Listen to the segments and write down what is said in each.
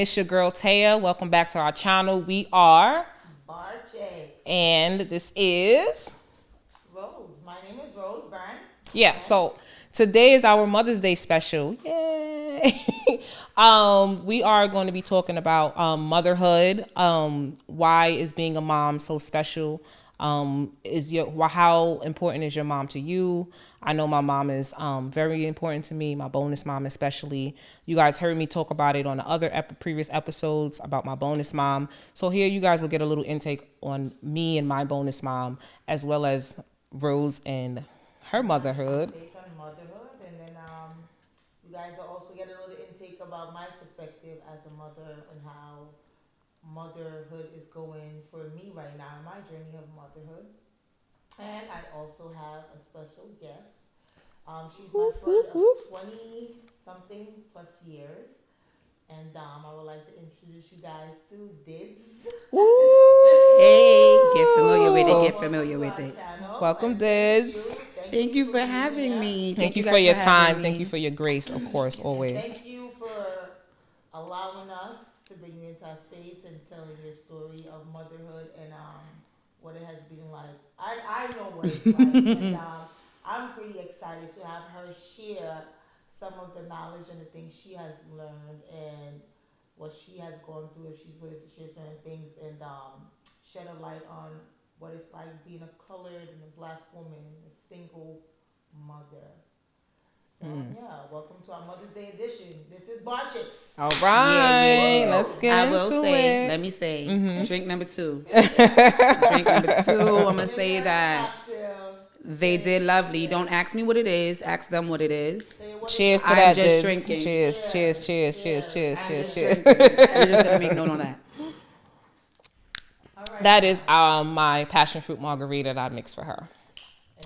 It's your girl Taya. Welcome back to our channel. We are Barjay. and this is Rose. My name is Rose Brand. yeah. So today is our Mother's Day special. Yay! We are going to be talking about motherhood. Why is being a mom so special? How important is your mom to you? I know my mom is very important to me, my bonus mom especially. You guys heard me talk about it on the other previous episodes about my bonus mom. So here you guys will get a little intake on me and my bonus mom, as well as Rose and her motherhood. Take on motherhood, and then you guys will also get a little intake about my perspective as a mother and how motherhood is going for me right now in my journey of motherhood. And I also have a special guest. She's my friend of 20 something plus years. And I would like to introduce you guys to Didz. Hey, get familiar with it. Get familiar with it. Welcome, Didz. Thank you for having me. Thank you for your time. Thank you for your grace, of course, always. Thank you for allowing us to bring you into our space and telling your story of motherhood and what it has been like. I know what it's like, and I'm pretty excited to have her share some of the knowledge and the things she has learned and what she has gone through, if she's willing to share certain things and shed a light on what it's like being a colored and a black woman, a single mother. So yeah, welcome to our Mother's Day edition. This is Bar Chicks. All right, Yeah. let's get I into will say, it. let me say, drink number 2. Drink number 2. I'm gonna say that they did lovely. Don't ask me what it is. Ask them what it is. Cheers to I'm that, just Didz. drinking. Cheers, cheers, cheers, cheers, cheers, cheers, cheers. We're just gonna make note on that. All right. That is my passion fruit margarita that I mixed for her.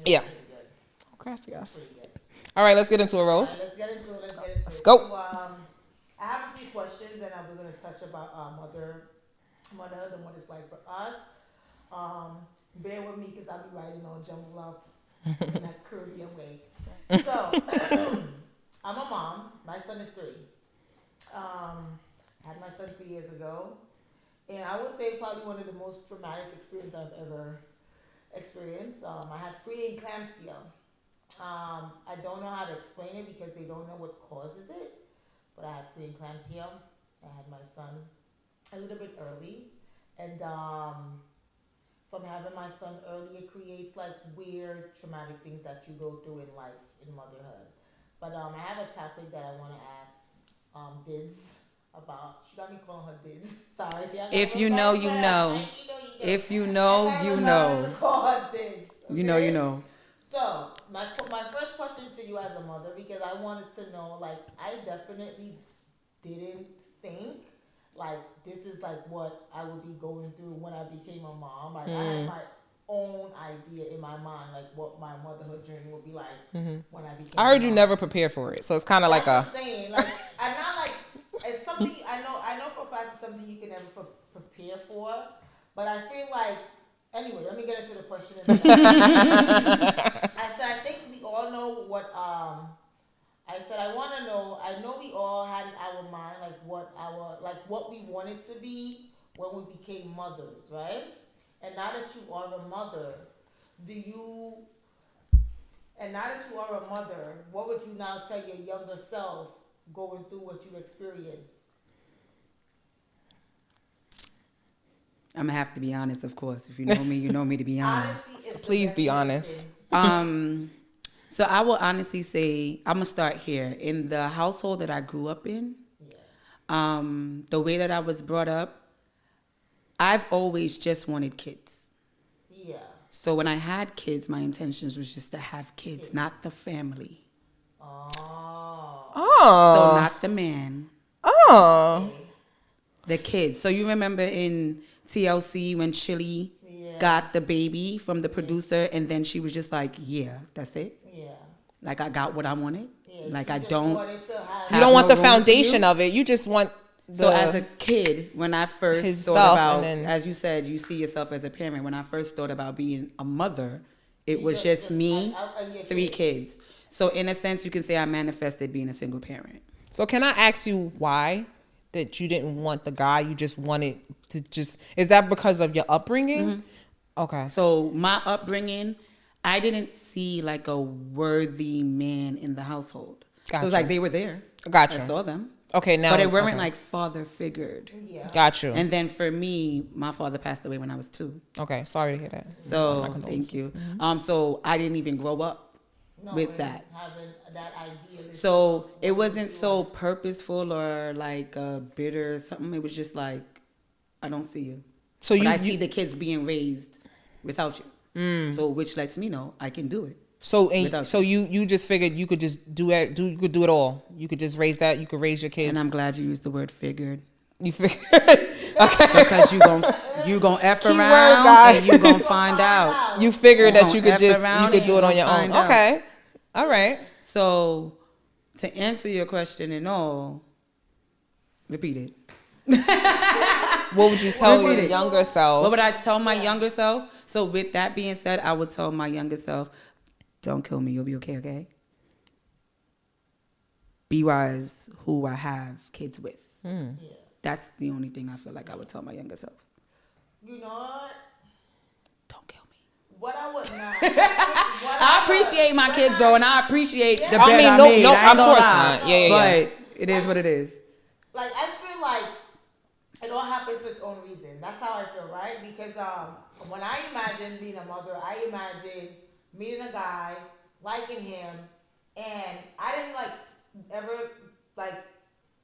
Yeah. Gracias. All right, let's get into it, Rose. Let's get into it. Let's go. So, I have a few questions, and we're going to touch about motherhood and what it's like for us. Bear with me because I'll be writing all jumbled up in that Caribbean way. So, I'm a mom. My son is 3. I had my son 3 years ago, and I would say probably one of the most traumatic experiences I've ever experienced. I had preeclampsia. I don't know how to explain it because they don't know what causes it, but I had preeclampsia. I had my son a little bit early, and from having my son early, it creates like weird traumatic things that you go through in life in motherhood. But I have a topic that I want to ask Didz about. She got me calling her Didz. Sorry. If you know, you know. If you know, you know. Call her Didz. Okay? You know, you know. So, my first question to you as a mother, because I wanted to know, like, I definitely didn't think, like, this is, like, what I would be going through when I became a mom. Like, I had my own idea in my mind, like, what my motherhood journey would be like when I became I heard a you mom. never prepared for it, so it's kind of like That's a. what I'm saying. Like, I'm not, like, it's something, I know for a fact it's something you can never prepare for, but I feel like, anyway, let me get into the question. I think we all know what, I said, I want to know, I know we all had in our mind, like, what we wanted to be when we became mothers, right? And now that you are a mother, what would you now tell your younger self going through what you experienced? I'm gonna have to be honest, of course. If you know me, you know me to be honest. Honesty is the Please best be medicine. honest. So I will honestly say, I'm gonna start here. In the household that I grew up in, the way that I was brought up, I've always just wanted kids. Yeah. So when I had kids, my intentions was just to have kids, not the family. Oh. So Oh. not the man, Oh. the kids. So you remember in TLC when Chili got the baby from the producer, and then she was just like, yeah, that's it. Yeah. Like, I got what I wanted. Yeah. Like, She I just don't. wanted to have You don't want no the room for foundation you. of it. You just want the. So as a kid, when I first his thought stuff, about, and then- as you said, you see yourself as a parent. When I first thought about being a mother, it was just- just me, and your 3 kids. kids. So in a sense, you can say I manifested being a single parent. So can I ask you why that you didn't want the guy, you just wanted to just, is that because of your upbringing? Okay. So my upbringing, I didn't see like a worthy man in the household. So Gotcha. it's like they were there. Gotcha. I saw them. Okay, now. But it weren't okay. like father figured. Yeah. Got you. And then for me, my father passed away when I was 2. Okay, sorry to hear that. So My condolences. thank you. So I didn't even grow up with that. Having that idea. So it wasn't so purposeful or like bitter or something. It was just like, I don't see you. So But you, I see the kids being raised without you. So which lets me know I can do it. so you just figured you could just do it. You could do it all. You could just raise that. You could raise your kids. And I'm glad you used the word figured. You figured. Okay. Because you gon' F Keyword, around guys. and you gon' find out. You figured that You you could F just around you could and do you it on gonna your own. find out. Okay. All right. So to answer your question and all, repeat it. What would you tell your Repeat it. younger self? What would I tell my younger self? So with that being said, I would tell my younger self, don't kill me, you'll be okay, okay? Be wise who I have kids with. Yeah. That's the only thing I feel like I would tell my younger self. You know what? Don't kill me. What I would not. I appreciate my kids though, and I appreciate the bed I mean, I no, made. no, I ain't of gonna course lie. not. Yeah. But it is what it is. Like, I feel like it all happens for its own reason. That's how I feel, right? Because when I imagine being a mother, I imagine meeting a guy, liking him, and I didn't ever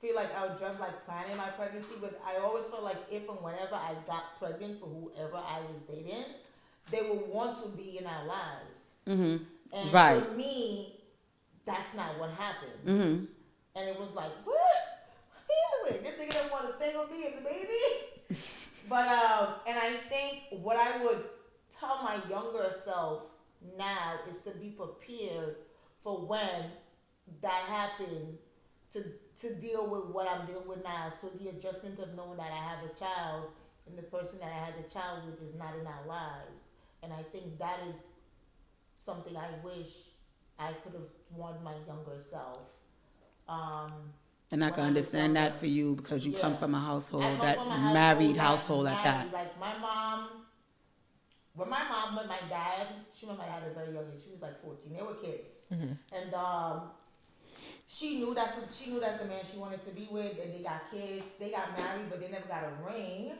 feel like I was just planning my pregnancy, but I always felt like if and whenever I got pregnant for whoever I was dating, they would want to be in our lives. Mm-hmm. And Right. for me, that's not what happened. Mm-hmm. And it was like, what? Wait, this nigga don't want to stay with me and the baby? But, and I think what I would tell my younger self now is to be prepared for when that happened, to deal with what I'm dealing with now, to the adjustment of knowing that I have a child and the person that I had the child with is not in our lives. And I think that is something I wish I could have warned my younger self. And I can understand that for you because you come from a household, that married household at that. Like my mom, when my mom met my dad, she met my dad at a very young age. She was like 14. They were kids, and she knew that's the man she wanted to be with. And they got kids. They got married, but they never got a ring.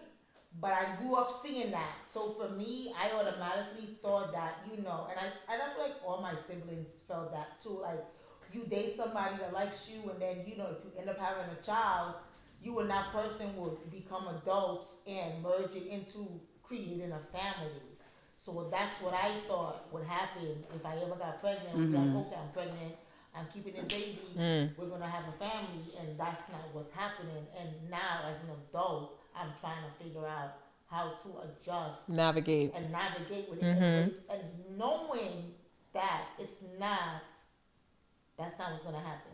But I grew up seeing that. So for me, I automatically thought that, and I don't feel like all my siblings felt that too. Like, you date somebody that likes you, and then, if you end up having a child, you and that person will become adults and merge it into creating a family. So that's what I thought would happen if I ever got pregnant. I'd be like, okay, I'm pregnant, I'm keeping this baby, we're going to have a family, and that's not what's happening. And now, as an adult, I'm trying to figure out how to adjust. Navigate with it. And knowing that that's not what's going to happen.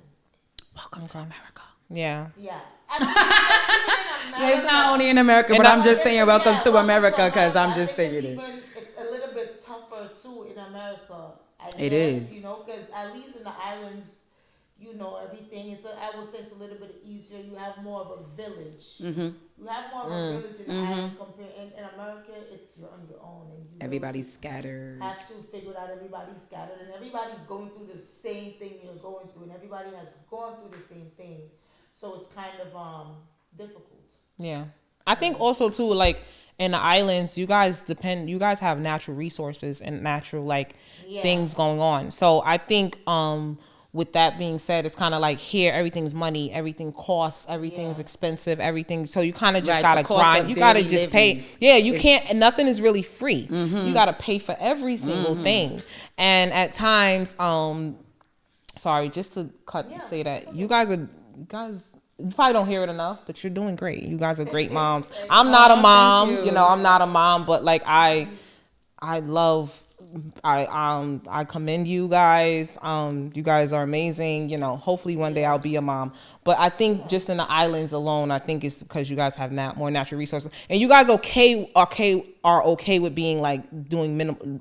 Welcome to America. Yeah. Yeah. I mean, It's not only in America, but I'm just saying welcome to America because I'm just saying it. It's a little bit tougher too in America. It is. Because at least in the islands, everything I would say it's a little bit easier. You have more of a village. Mm-hmm. You have more of a village in the islands compared in America. You're on your own, and Everybody's scattered. have to figure it out. Everybody's scattered, and everybody's going through the same thing you're going through, and everybody has gone through the same thing. So it's kind of difficult. Yeah. I think also too, like in the islands, you guys have natural resources and natural things going on. So I think with that being said, it's kind of like here, everything's money, everything costs, everything's expensive, everything. So you kind of just gotta grind. You gotta just pay. Yeah, can't. Nothing is really free. You gotta pay for every single thing. And at times, sorry, just to say that you guys. You probably don't hear it enough, but you're doing great. You guys are great moms. I'm not a mom, I'm not a mom, but I commend you guys. You guys are amazing. Hopefully one day I'll be a mom. But I think just in the islands alone, I think it's because you guys have more natural resources, and you guys are okay with being doing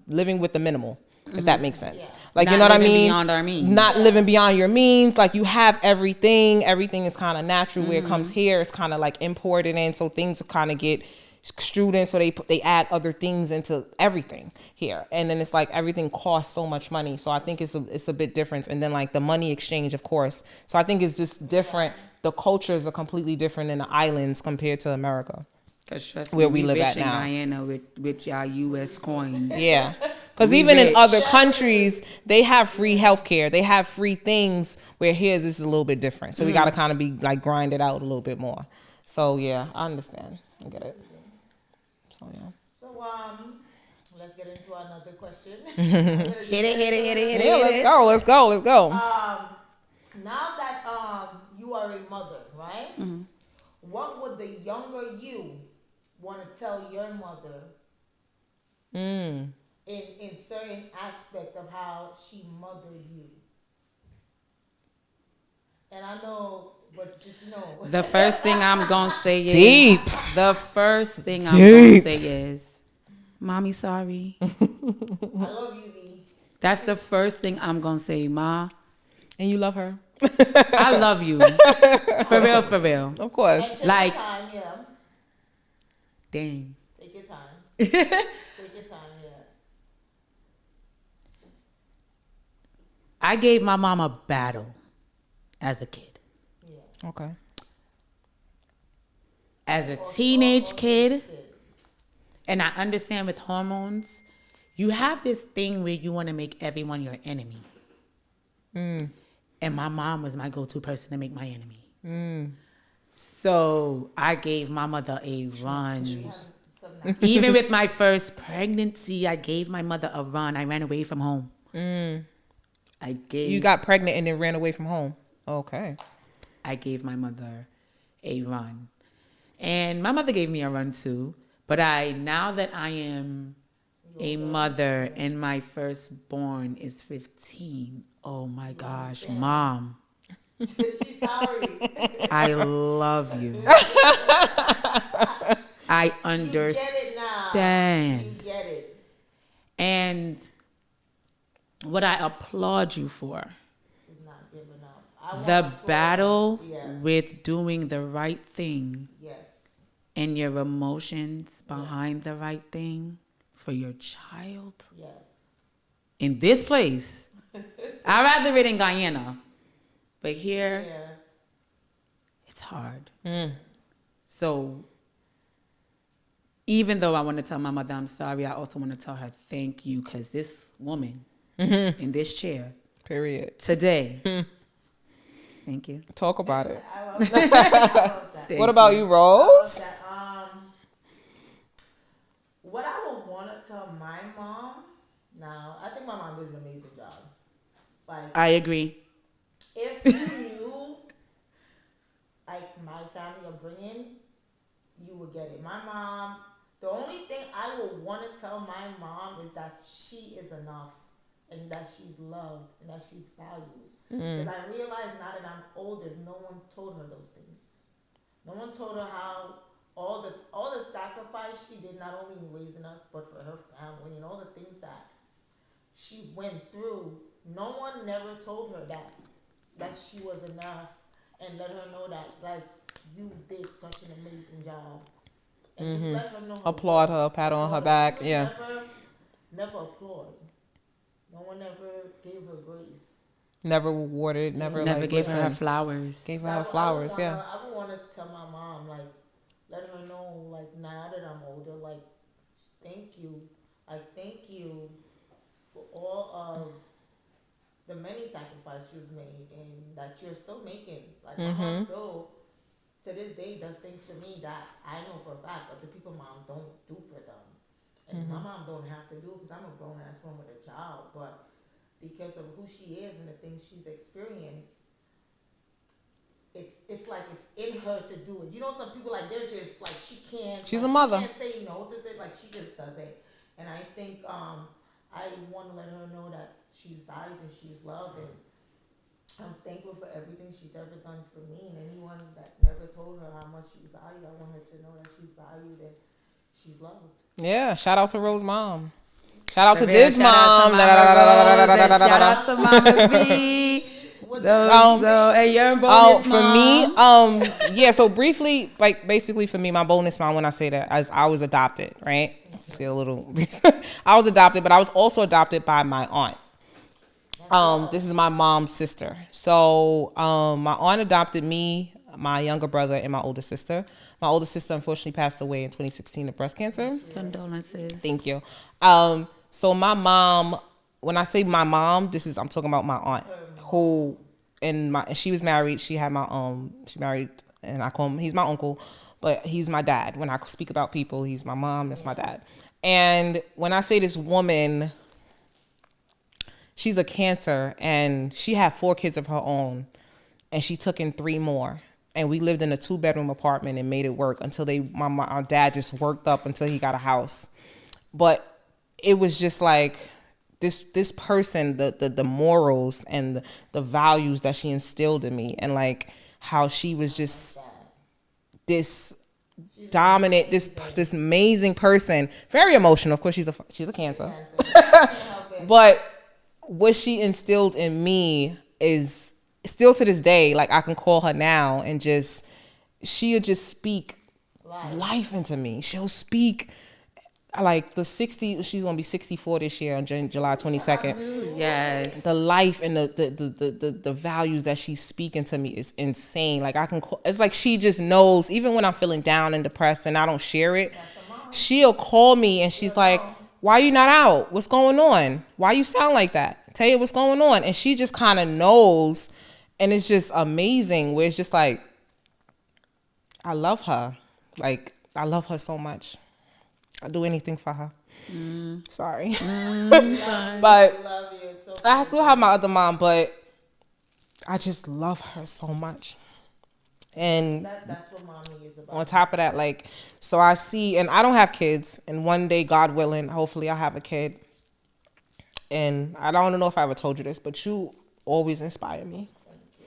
living with the minimal. if that makes sense. Yeah. Like, you Not know what I living mean? beyond our means. Not living beyond your means. Like, you have everything. Everything is kind of natural. Where it comes here, it's kind of like imported in. So things kind of get strewed in. So they add other things into everything here. And then it's like everything costs so much money. So I think it's a bit different. And then like the money exchange, of course. So I think it's just different. The cultures are completely different in the islands compared to America. Cause trust Where me, we live rich at in now. Guyana with y'all U.S. coin. Yeah. Because We even in rich. other countries, they have free healthcare. They have free things where here's is a little bit different. So we got to kind of be like grind it out a little bit more. So yeah, I understand. I get it. So yeah. So let's get into another question. Hit it. Yeah, let's go. Now that you are a mother, right? Mm-hmm. What would the younger you want to tell your mother Mm. in certain aspect of how she mothered you? And I know, but just know. The first thing I'm gonna say is Deep. The first thing I'm gonna say is, "Mommy, sorry." I love you, V. That's the first thing I'm gonna say, Ma. And you love her? I love you. For real, for real. Of course. And take Like- your time, yeah. Dang. Take your time. Take your time, yeah. I gave my mom a battle as a kid. Yeah. Okay. As a teenage kid, and I understand with hormones, you have this thing where you want to make everyone your enemy. And my mom was my go-to person to make my enemy. So I gave my mother a run. Even with my first pregnancy, I gave my mother a run. I ran away from home. You got pregnant and then ran away from home. Okay. I gave my mother a run. And my mother gave me a run too. But now that I am a mother and my firstborn is 15, oh my gosh, Mom, She's sorry. I love you. I understand. You get it. And what I applaud you for, It's not giving up. I want the to battle Yeah. with doing the right thing Yes. and your emotions behind the right thing for your child Yes. in this place. I'd rather it in Guyana, but here Yeah. it's hard. So even though I want to tell my mother I'm sorry, I also want to tell her thank you, because this woman in this chair Period. today, thank you. Talk about it. I love that. I love that. What about you, Rose? That, what I would want to tell my mom, now, I think my mom did an amazing job. Like, I agree. if you knew, like, my family upbringing, you would get it. My mom, the only thing I would want to tell my mom is that she is enough and that she's loved and that she's valued. Because I realize now that I'm older, no one told her those things. No one told her how all the sacrifice she did, not only in raising us, but for her family and all the things that she went through. No one never told her that she was enough and let her know that, like, you did such an amazing job. And just let her know. Applaud her, pat on her back. She was Yeah. never applaud. No one ever gave her grace. Never rewarded. Never like, Gave her her listen, flowers. Gave her her flowers. Yeah. I would want to tell my mom, like, let her know, like, now that I'm older, like, thank you. Like, thank you for all of the many sacrifices you've made and that you're still making. Like, my mom still, to this day, does things for me that I know for a fact other people mom don't do for them. And my mom don't have to do, because I'm a grown-ass woman with a child, but because of who she is and the things she's experienced, it's like it's in her to do it. You know, some people, like, they're just like, she can't. She's like, a mother. She can't say no to it. Like, she just does it. And I think I want to let her know that she's valued and she's loved, and I'm thankful for everything she's ever done for me. And anyone that never told her how much she's valued, I want her to know that she's valued and she's loved. Yeah. Shout out to Rose mom. Shout out to For real, Didz shout out mom. to Mama Rose, and shout out to Mama V. And your bonus mom. For me, yeah. So briefly, like basically for me, my bonus mom. When I say that, as I was adopted, right? See a little. I was adopted, but I was also adopted by my aunt. This is my mom's sister. So my aunt adopted me, my younger brother, and my older sister. My older sister unfortunately passed away in 2016 of breast cancer. Condolences. Thank you. So my mom, when I say my mom, I'm talking about my aunt, who and she was married. She had she married, and I call him, he's my uncle, but he's my dad. When I speak about people, he's my mom, that's my dad. And when I say this woman, she's a Cancer, and she had 4 kids of her own, and she took in 3 more. And we lived in a 2-bedroom apartment and made it work until our dad just worked up until he got a house. But it was just like this person, the morals and the values that she instilled in me, and like how she was just this dominant, this amazing person, very emotional. Of course, she's a Cancer, but what she instilled in me is still to this day, like I can call her now and she'll just speak life into me. She'll speak like she's gonna be 64 this year on July 22nd. Yes. The life and the values that she's speaking to me is insane. Like it's like she just knows, even when I'm feeling down and depressed and I don't share it, she'll call me and she's like, why you not out? What's going on? Why you sound like that? Tell you what's going on. And she just kind of knows. And it's just amazing where it's just like, I love her. Like, I love her so much. I'll do anything for her. Sorry. But love you. It's so I still have my other mom, but I just love her so much. And that's what mommy is about. on top of that, like, so I see, and I don't have kids, and one day, God willing, hopefully I'll have a kid. And I don't know if I ever told you this, but you always inspire me.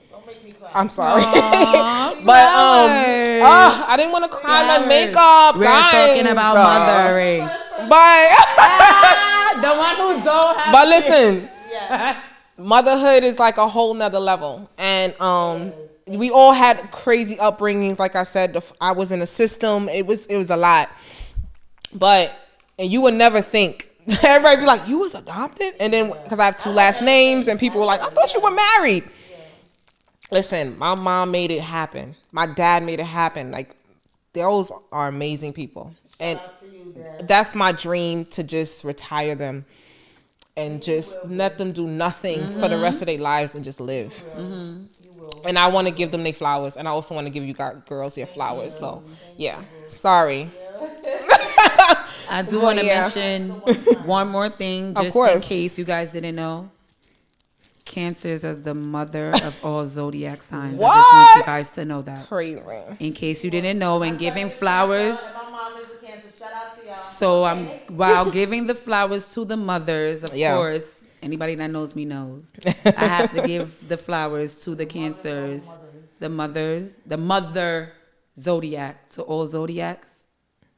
Don't make me cry. I'm sorry. Aww, But I didn't want to cry in the makeup. We're guys. talking about mothering. But The one who don't have but listen, Yeah. motherhood is like a whole nother level. And we all had crazy upbringings. Like I said, I was in a system. It was a lot. But and you would never think. Everybody be like, you was adopted? And then because I have 2 last names, and people were like, I thought you were married. Listen, my mom made it happen. My dad made it happen. Like, those are amazing people. And that's my dream, to just retire them and just let them do nothing for the rest of their lives and just live. And I want to give them their flowers. And I also want to give you girls your flowers. So, yeah. Sorry. I do want to mention one more thing, just in case you guys didn't know. Cancers are the mother of all zodiac signs. What? I just want you guys to know that. Crazy. In case you didn't know, and giving flowers. My mom is a Cancer. Shout out to y'all. So while giving the flowers to the mothers, of course, anybody that knows me knows, I have to give the flowers to the Cancers, the mother zodiac, to all zodiacs.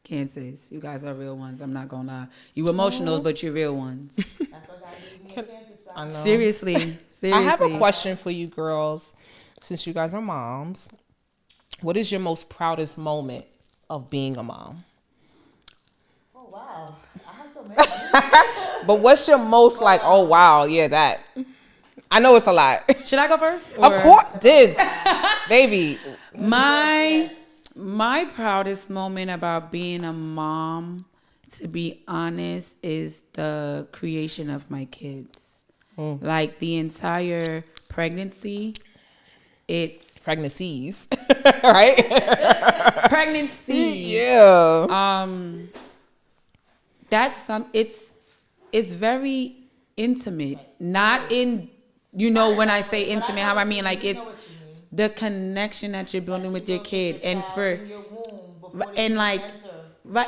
Cancers, you guys are real ones. I'm not gonna lie. You emotional, but you're real ones. That's what God gave me a Cancer sign. I know. Seriously. I have a question for you girls, since you guys are moms. What is your most proudest moment of being a mom? Oh wow, I have so many. But what's your most like, oh wow, yeah, that. I know it's a lot. Should I go first? Of course, Didz. Baby. My proudest moment about being a mom, to be honest, is the creation of my kids. Like the entire pregnancy, Pregnancies, right? Pregnancy. Yeah. That's it's very intimate. Not in, when I say intimate, how I mean, like it's the connection that you're building with your kid, and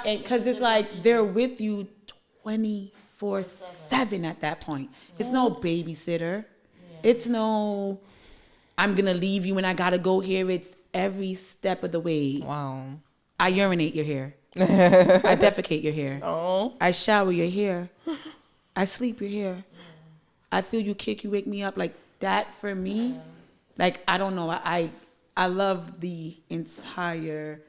because it's like they're with you 24/7 at that point. It's no babysitter. It's no, I'm gonna leave you and I gotta go here. It's every step of the way. Wow. I urinate your hair. I defecate your hair. Oh. I shower your hair. I sleep, you're here. I feel you kick, you wake me up. Like that for me, like, I don't know. I love the entire,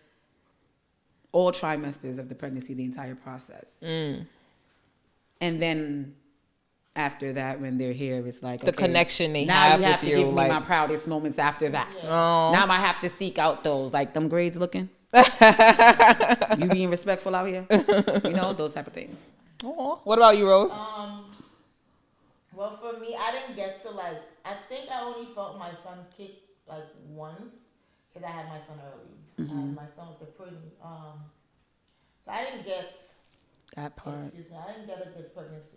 all trimesters of the pregnancy, the entire process. And then after that, when they're here, it's like, The okay, connection they now have you have with to you, give like- me my proudest moments after that. Oh. Now I have to seek out those, like, them grades looking. You being respectful out here, you know, those type of things. Aw. What about you, Rose? Well, for me, I didn't get to like. I think I only felt my son kick like once because I had my son early. My son was a pretty. So I didn't get. That part. Excuse me. I didn't get a good pregnancy.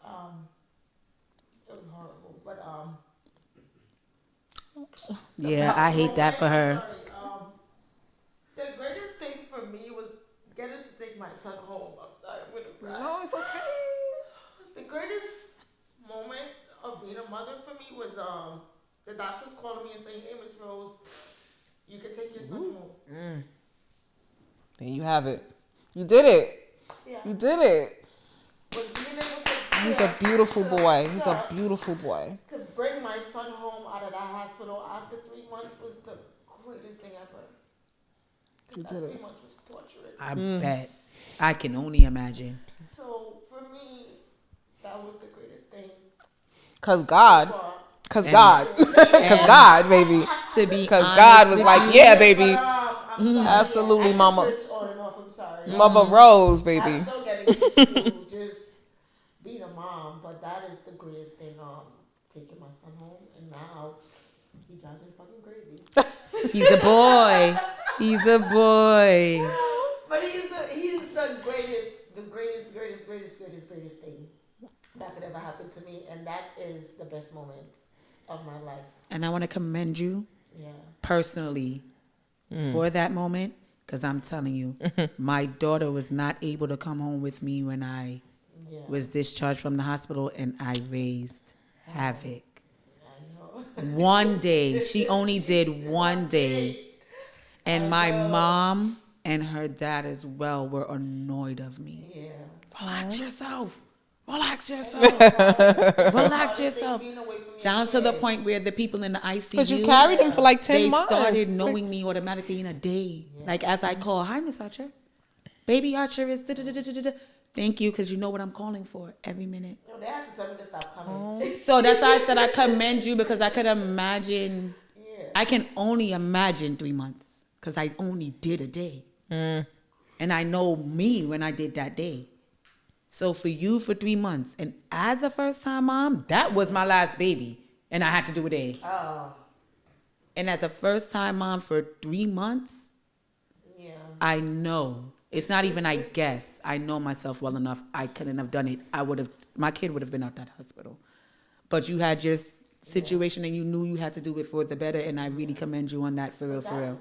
It was horrible, but Yeah, I hate that for her. Sorry, the greatest thing for me was getting to take my son home. I'm sorry, I'm gonna cry. No, it's okay. The greatest moment of being a mother for me was the doctors calling me and saying, "Hey, Miss Rose, you can take your son home." There you have it. You did it. Yeah. You did it. But being able to He's a beautiful boy. He's a beautiful boy. to bring my son home out of that hospital after 3 months was the greatest thing ever. You That did it. 3 months was torturous. I bet. I can only imagine. So for me, that was the greatest thing. Cause God. But, Cause And- God. Cause God, baby. To be Cause honest God was with like, you, yeah, baby. I'm sorry, Absolutely, I can mama. switch on and off, I'm sorry. Mother Rose, I'm baby. still getting used to just being a mom, but that is the greatest thing. Taking my son home, and now he drives me fucking crazy. He's a boy. He's a boy. But he's the greatest thing that could ever happen to me, and that is the best moment of my life. And I want to commend you Yeah. personally for that moment, because I'm telling you, my daughter was not able to come home with me when I Yeah. was discharged from the hospital, and I raised havoc. I know. One day. She only did one day. And my mom and her dad as well were annoyed of me. Yeah. Relax yourself. Relax yourself. Relax yourself. Being away from your Down to the kid. point where the people in the ICU, Cause you carried him for like 10 they months. started knowing me automatically in a day. Like as I call, "Hi, Miss Archer. Baby Archer is da-da-da-da-da-da." Thank you, because you know what I'm calling for every minute. No, they have to tell me to stop coming. So that's why I said I commend you, because I could imagine. Yeah. I can only imagine 3 months, because I only did a day. And I know me when I did that day. So for you for 3 months, and as a first time mom, that was my last baby, and I had to do a day. Oh. And as a first time mom for 3 months, Yeah. I know. It's not even I guess. I know myself well enough. I couldn't have done it. My kid would have been out that hospital. But you had your situation and you knew you had to do it for the better, and I really commend you on that, for real, for real.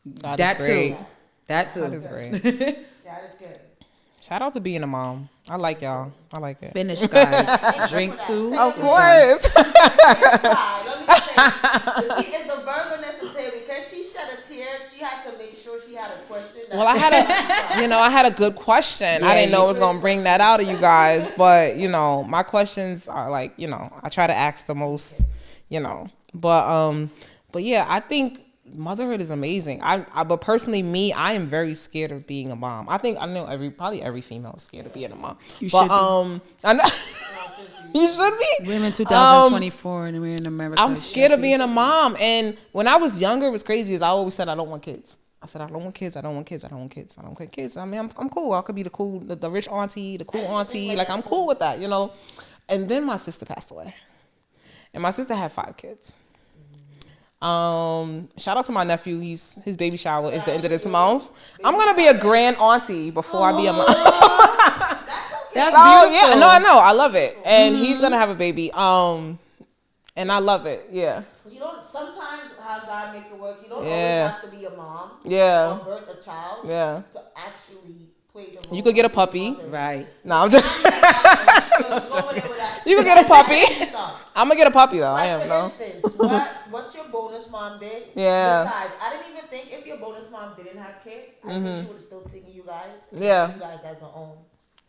That's good. That is great. That too. That is great. That is good. Shout out to being a mom. I like y'all. I like it. Finish, guys. Drink two. Of course. Let me just say, it's the Virgo necessary because she shed a tear. She had to make sure she had a question. Well, I had a good question. I didn't know I was gonna bring that out of you guys, but my questions are like, I try to ask the most, but yeah, I think motherhood is amazing. But personally, me, I am very scared of being a mom. I know probably every female is scared of being a mom. You but should be. I know you should be. Women 2024 and we're in America. I'm scared of being a mom. And when I was younger, it was crazy. Is I always said I don't want kids. I said I don't want kids. I don't want kids. I don't want kids. I don't want kids. I mean, I'm cool. I could be the rich auntie, the cool auntie. Like I'm cool with that, And then my sister passed away, and my sister had 5 kids. Shout out to my nephew. His baby shower is the end of this month. I'm gonna be a grand auntie before I be a mom. That's Oh beautiful. yeah, no, I know, I love it, and he's gonna have a baby. And I love it. Yeah, You don't sometimes how God make it work. You don't Yeah. always have to be a mom. Yeah. Or birth a child. Yeah. To actually play the role. You could get a of being puppy. mother. Right. no, I'm just. Go over there with that. You could get a puppy. Stop. I'm gonna get a puppy though. I Like am for though. instance, what your bonus mom did. Yeah. Besides, I didn't even think if your bonus mom didn't have kids, I think she would have still taken you guys. And Yeah. You guys as her own.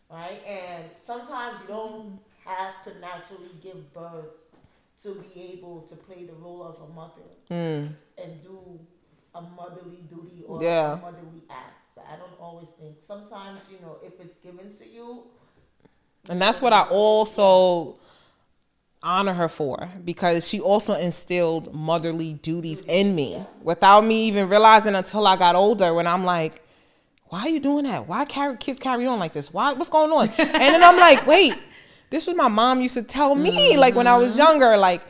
right? And sometimes you don't have to naturally give birth to be able to play the role of a mother and do a motherly duty or Yeah. a motherly act. So I don't always think. Sometimes, if it's given to you, And that's what I also honor her for, because she also instilled motherly duties in me without me even realizing until I got older, when I'm like, why are you doing that? Why kids carry on like this? What's going on? And then I'm like, wait, this was my mom used to tell me, like when I was younger, like,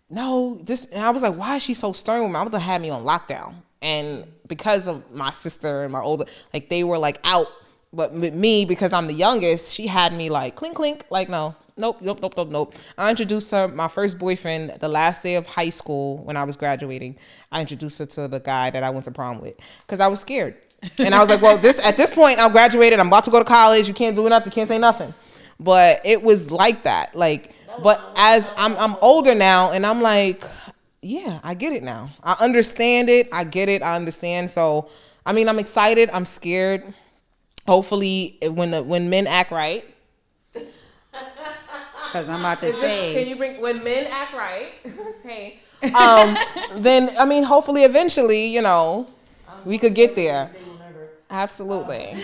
no, this, and I was like, why is she so stern with me? My mother had me on lockdown. And because of my sister and my older, like they were like out, but with me, because I'm the youngest, she had me like clink clink, like no, nope. I introduced her, my first boyfriend, the last day of high school when I was graduating. I introduced her to the guy that I went to prom with because I was scared. And I was like, well, at this point, I'm graduated. I'm about to go to college. You can't do nothing. You can't say nothing. But it was like that. Like, but as I'm older now, and I'm like, yeah, I get it now. I understand it. I get it. I understand. So, I mean, I'm excited. I'm scared. Hopefully, when men act right. Because I'm about to say. Can you bring when men act right? Hey. Then I mean, hopefully, eventually, we could get there. Absolutely.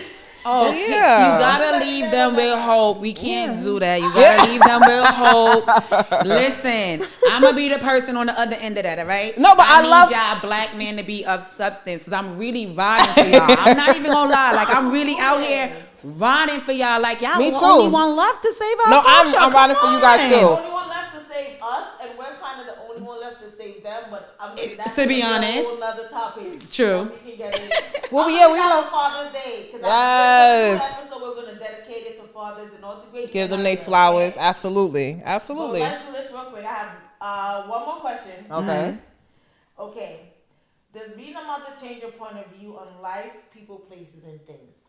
Oh, yeah. You gotta leave them with hope. We can't do that. You gotta leave them with hope. Listen, I'm gonna be the person on the other end of that, all right? No, but I love y'all black men to be of substance, because I'm really riding for y'all. I'm not even gonna lie. Like, I'm really out here riding for y'all. Like, y'all Me too. only one left to save our culture. I'm riding for you guys the too. only one left to save us, and we're kind of the only one left to save them. But I mean, that's To be a honest. whole other topic. True. We can get it. Well, we love Father's Day, because yes. episode we're gonna dedicate it to fathers and all the great. Give them their flowers. Absolutely. Absolutely. Well, let's do this real quick. I have one more question. Okay. Okay. Does being a mother change your point of view on life, people, places, and things?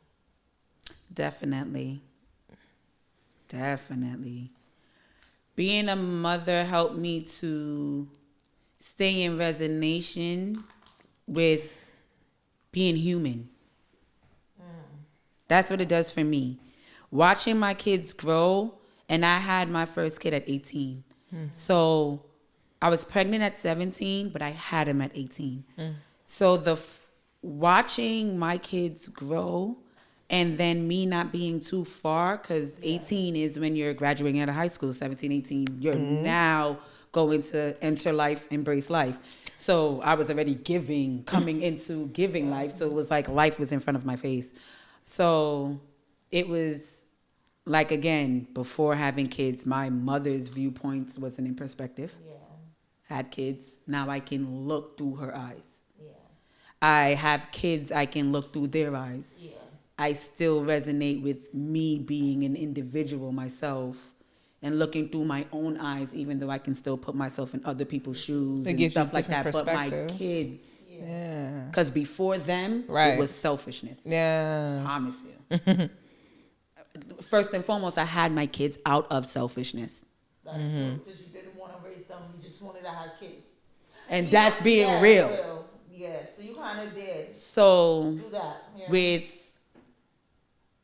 Definitely. Being a mother helped me to stay in resonation with being human. That's what it does for me. Watching my kids grow, and I had my first kid at 18. So I was pregnant at 17, but I had him at 18. So watching my kids grow, and then me not being too far, because 18 is when you're graduating out of high school, 17, 18, you're now going to enter life, embrace life. So I was already coming into giving life. So it was like life was in front of my face. So it was like, again, before having kids, my mother's viewpoints wasn't in perspective. Yeah. Had kids. Now I can look through her eyes. Yeah. I have kids, I can look through their eyes. Yeah. I still resonate with me being an individual myself and looking through my own eyes, even though I can still put myself in other people's shoes and stuff like that. But my kids, because before them, it was selfishness. Yeah. I promise you. First and foremost, I had my kids out of selfishness. That's true, because you didn't want to raise them. You just wanted to have kids. And that's being real. Yeah, so you kind of did. So do that. Yeah. With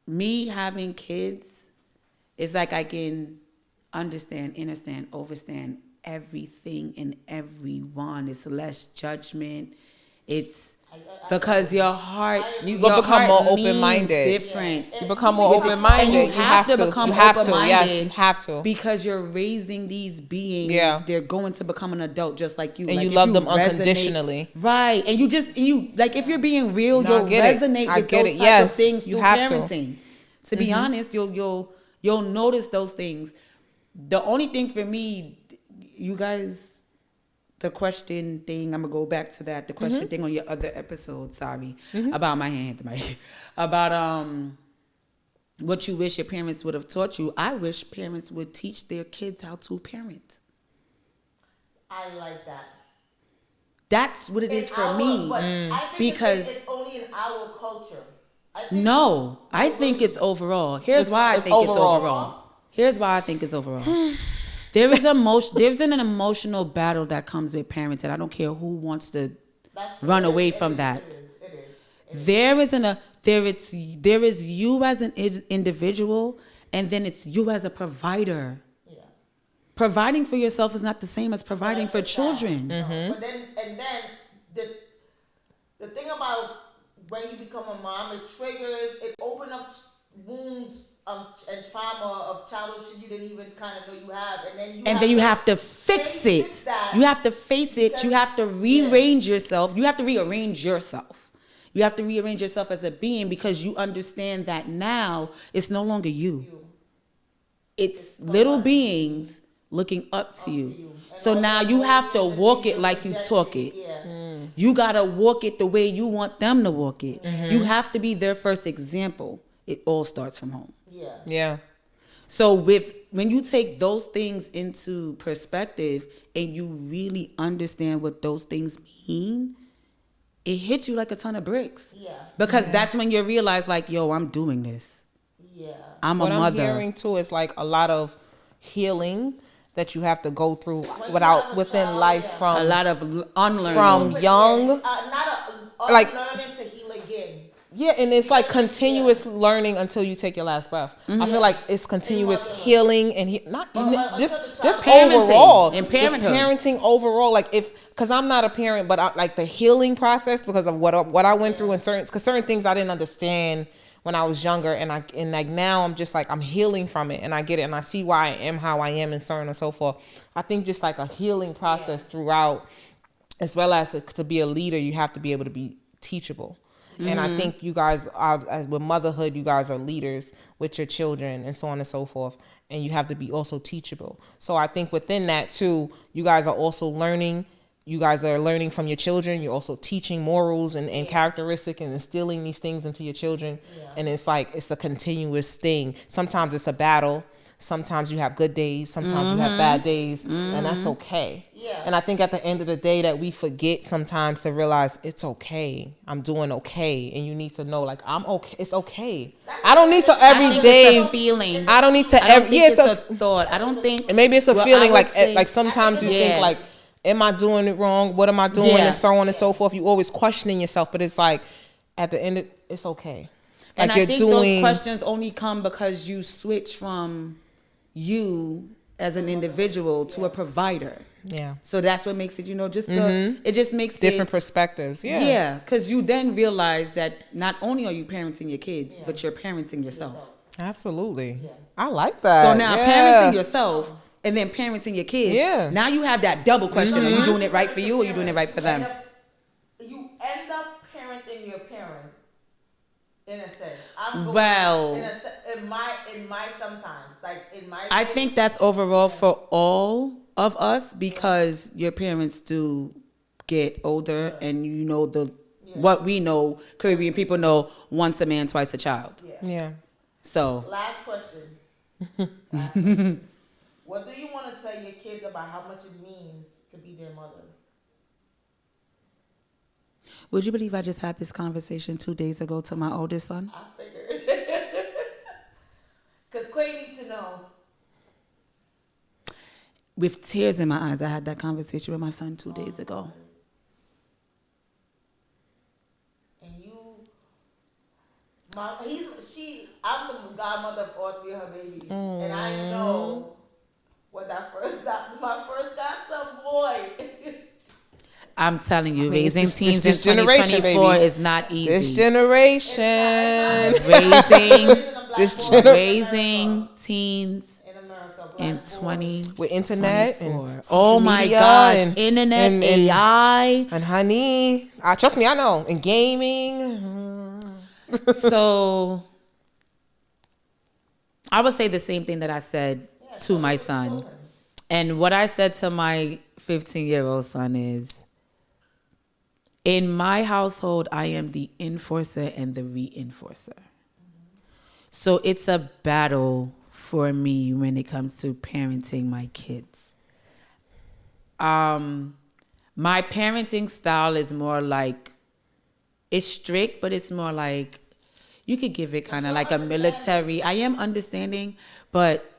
me having kids, it's like I can understand, overstand everything and everyone. It's less judgment. It's because your heart, you become more open-minded. Different. You become more open-minded. And you have to become open-minded. Yes, you have to. Because you're raising these beings. Yeah. They're going to become an adult just like you. And like you love them unconditionally. Right. And you like, if you're being real, you'll resonate with those types of things through parenting. To be honest, you'll notice those things. The only thing for me, you guys, the question thing, I'm gonna go back to that. The question thing on your other episode, about my hand, about what you wish your parents would have taught you. I wish parents would teach their kids how to parent. I like that. That's what it is for me. But I think it's only in our culture. I think it's overall. Here's why I think it's overall. Here's why I think it's overall. There's an emotional battle that comes with parents, and I don't care who wants to run away from that. It is. There isn't there is you as an individual, and then it's you as a provider. Yeah. Providing for yourself is not the same as providing for children. But then the thing about when you become a mom, it opens up wounds and trauma of childhood shit you didn't even kind of know you have, and then you have to fix it. You have to face it. You have to rearrange yourself. You have to rearrange yourself. You have to rearrange yourself as a being, because you understand that now it's no longer you. It's little beings looking up to you. So now you have to walk it like you talk it. You got to walk it the way you want them to walk it. You have to be their first example. It all starts from home. Yeah. So when you take those things into perspective and you really understand what those things mean, it hits you like a ton of bricks. Yeah. Because that's when you realize, like, yo, I'm doing this. Yeah. I'm a what mother. I'm hearing too is like a lot of healing that you have to go through within life from a lot of unlearning. From young, like learning to heal again. Yeah, and it's like continuous learning until you take your last breath. I feel like it's continuous healing and just parenting, overall, and just parenthood. parenting overall. Like because I'm not a parent, but like the healing process because of what I went through and certain things I didn't understand when I was younger, and like now I'm just like I'm healing from it, and I get it, and I see why I am how I am, and so on and so forth. I think just like a healing process throughout, as well as to be a leader, you have to be able to be teachable. And I think you guys are, with motherhood, you guys are leaders with your children and so on and so forth. And you have to be also teachable. So I think within that too, you guys are also learning. You guys are learning from your children. You're also teaching morals and characteristics and instilling these things into your children. Yeah. And it's like, it's a continuous thing. Sometimes it's a battle. Sometimes you have good days. Sometimes you have bad days. And that's okay. Yeah. And I think at the end of the day that we forget sometimes to realize it's okay. I'm doing okay. And you need to know, like, I'm okay. It's okay. I don't need to every day. It's a feeling. I don't need to every. Yeah, it's a thought. I don't think. And maybe it's a feeling like sometimes you think like, am I doing it wrong? What am I doing? And so on and so forth. You always questioning yourself, but it's like at the end, it's okay. Like, and I think those questions only come because you switch from you as an individual to a provider. Yeah. So that's what makes it, just it just makes different perspectives. Yeah. Yeah, because you then realize that not only are you parenting your kids, but you're parenting yourself. Absolutely. Yeah. I like that. So now parenting yourself and then parenting your kids. Yeah. Now you have that double question: Are you doing it right for you, or are you doing it right for them? You end up parenting your parent, in a sense. In my sometimes, like in my. I think that's overall for all of us, because your parents do get older, and what we know, Caribbean people know, once a man, twice a child. Yeah. So. Last question. What do you want to tell your kids about how much it means to be their mother? Would you believe I just had this conversation 2 days ago to my oldest son? I figured. Because Quay needs to know. With tears in my eyes, I had that conversation with my son 2 days ago. And I'm the godmother of all three of her babies. And I know what my first godson boy. I'm telling you, raising teens in 2024 is not easy. This generation. Raising teens in 20 with internet and oh my gosh, and internet and AI and honey. Trust me, I know. And gaming. So I would say the same thing that I said to my son. And what I said to my 15-year-old son is, in my household, I am the enforcer and the reinforcer. So it's a battle for me when it comes to parenting my kids. My parenting style is more like, it's strict, but it's more like, you could give it kind of like a military. I am understanding, but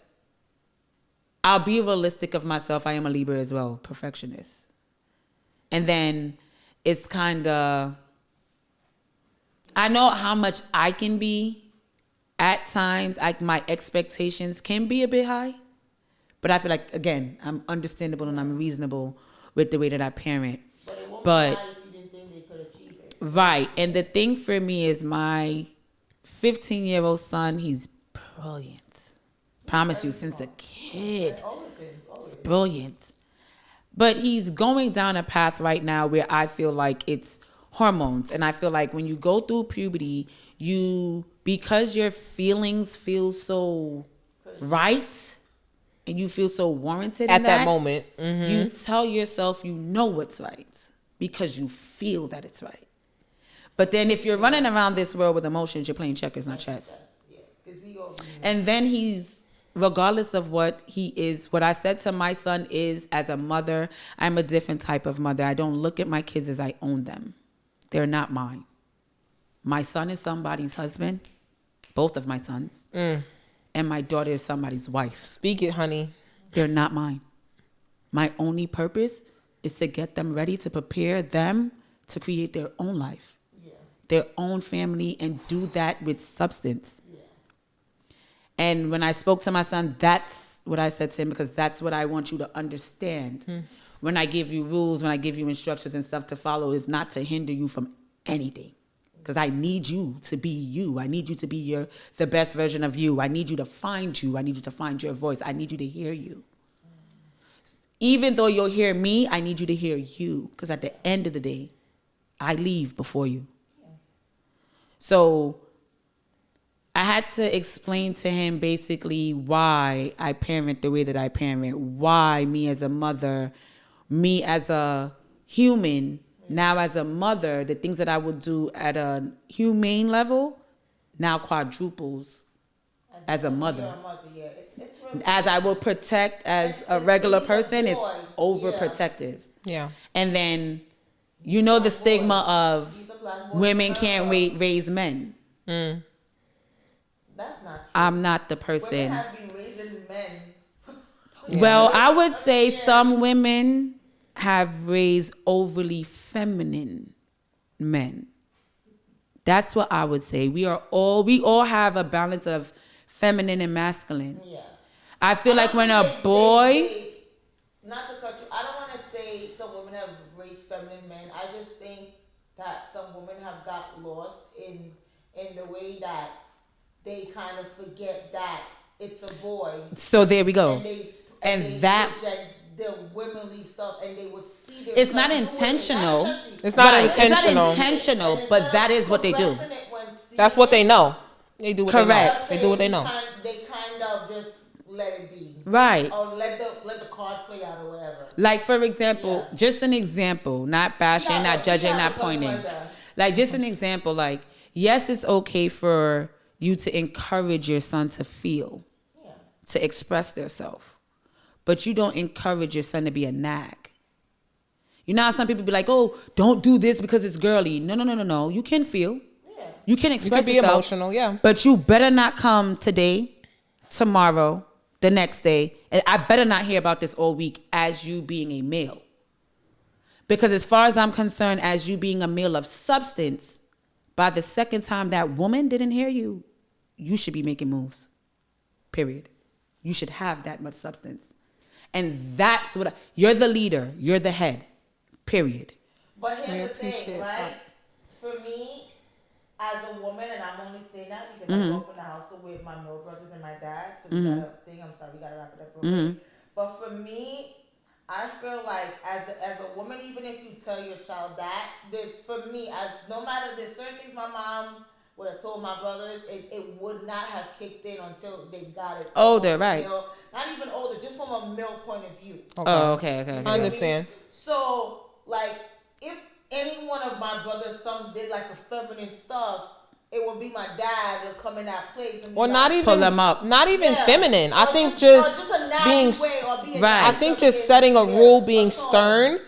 I'll be realistic of myself. I am a Libra as well, perfectionist. And then it's kind of, I know how much I can be. At times, my expectations can be a bit high. But I feel like, again, I'm understandable and I'm reasonable with the way that I parent. But it won't But be high if you didn't think they could achieve it. right. And the thing for me is my 15-year-old son, he's brilliant. Promise you, since a kid. He's brilliant. But he's going down a path right now where I feel like it's hormones. And I feel like when you go through puberty, because your feelings feel so right and you feel so warranted at in that moment, you tell yourself you know what's right because you feel that it's right. But then if you're running around this world with emotions, you're playing checkers, not chess. And then regardless of what he is, what I said to my son is, as a mother, I'm a different type of mother. I don't look at my kids as I own them. They're not mine. My son is somebody's husband, both of my sons, and my daughter is somebody's wife. Speak it, honey. They're not mine. My only purpose is to get them ready to prepare them to create their own life, their own family, and do that with substance. And when I spoke to my son, that's what I said to him, because that's what I want you to understand. When I give you rules, when I give you instructions and stuff to follow, is not to hinder you from anything. Because I need you to be you. I need you to be the best version of you. I need you to find you. I need you to find your voice. I need you to hear you. Even though you'll hear me, I need you to hear you. Because at the end of the day, I leave before you. So I had to explain to him basically why I parent the way that I parent. Why me as a mother, me as a human, now as a mother, the things that I would do at a humane level now quadruples as a mother. It's really As I will protect as a regular person is overprotective. Yeah. And then, the stigma of women can't raise men. That's not true. I'm not the Women person. have been raising men. Well, I would say some women have raised overly feminine men. That's what I would say. We all have a balance of feminine and masculine. Yeah. I feel like when a boy, not to cut you, I don't want to say some women have raised feminine men. I just think that some women have got lost in the way that they kind of forget that it's a boy. So there we go. And they project the womanly stuff, and they will see their it's not intentional. It's not Right. intentional. It's not intentional, but that is what they do. That's what they know. They do what Correct. they know. They do what they know. They kind of just let it be. Right. Or let the card play out or whatever. Like, for example, just an example, not bashing, not judging, not pointing. Like, just an example, like, yes, it's okay for you to encourage your son to feel, to express themselves. But you don't encourage your son to be a nag. You know how some people be like, oh, don't do this because it's girly. No. You can feel. Yeah. You can express You can be yourself. emotional, yeah. But you better not come today, tomorrow, the next day. And I better not hear about this all week as you being a male. Because as far as I'm concerned, as you being a male of substance, by the second time that woman didn't hear you, you should be making moves. Period. You should have that much substance. And that's what you're the leader. You're the head. Period. But here's the thing, right? For me, as a woman, and I'm only saying that because I grew up in the household with my middle brothers and my dad. So we got a thing. I'm sorry, we gotta wrap it up real quick. But for me, I feel like as a woman, even if you tell your child that, for me, no matter there's certain things my mom would have told my brothers, it would not have kicked in until they got it. Older, right? Not even older, just from a male point of view. Okay. Oh, okay. I understand. So, like, if any one of my brothers, some did like a feminine stuff, it would be my dad would come in that place and be Not even pull them up. Not even feminine. I think or just a nasty being way or being right. I think just setting a rule, being stern.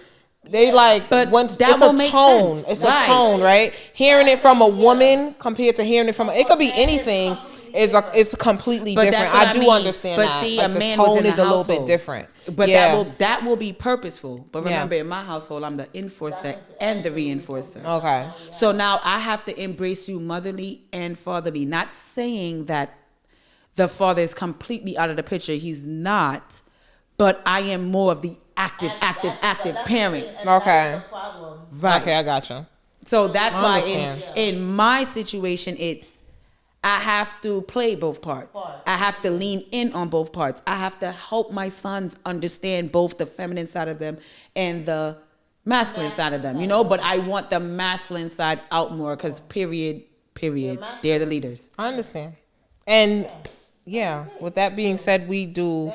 They But once that it's will a make tone. sense. It's Right. a tone, right? Hearing it from a woman compared to hearing it from it could be anything. it's completely But different. that's what I do mean. understand but that. See, like a the man was tone in is the a little bit household. different. But yeah. that will be purposeful. But Yeah. remember, in my household, I'm the enforcer and the reinforcer. Okay. So now I have to embrace you motherly and fatherly. Not saying that the father is completely out of the picture. He's not. But I am more of the active parent. Okay. Right. Okay, I gotcha. So that's I why understand. in my situation, I have to play both parts. I have to lean in on both parts. I have to help my sons understand both the feminine side of them and the masculine side of them, but I want the masculine side out more because period, they're the leaders. I understand. And yeah, with that being said, we do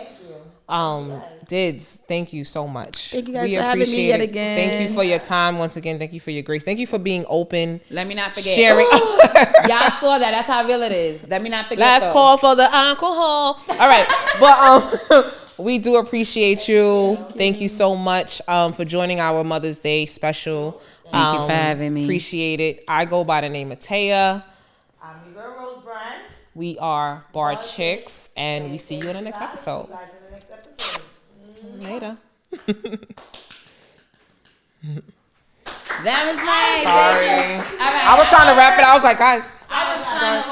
Didz, thank you so much. Thank you guys we for having me appreciate yet it. again. Thank you for your time once again. Thank you for your grace. Thank you for being open. Let me not forget. Sharing. Y'all saw that. That's how real it is. Let me not forget. Last call for the alcohol. All right. But we do appreciate you. Thank you so much for joining our Mother's Day special. Thank you for having me. Appreciate it. I go by the name of Taya. I'm your girl, Rose Brand. We are Bar Chicks, and we see you in the next episode. See you guys in the next episode. Later. That was nice. Sorry. Thank you. All right. I was trying to wrap it. I was like, guys. I was trying to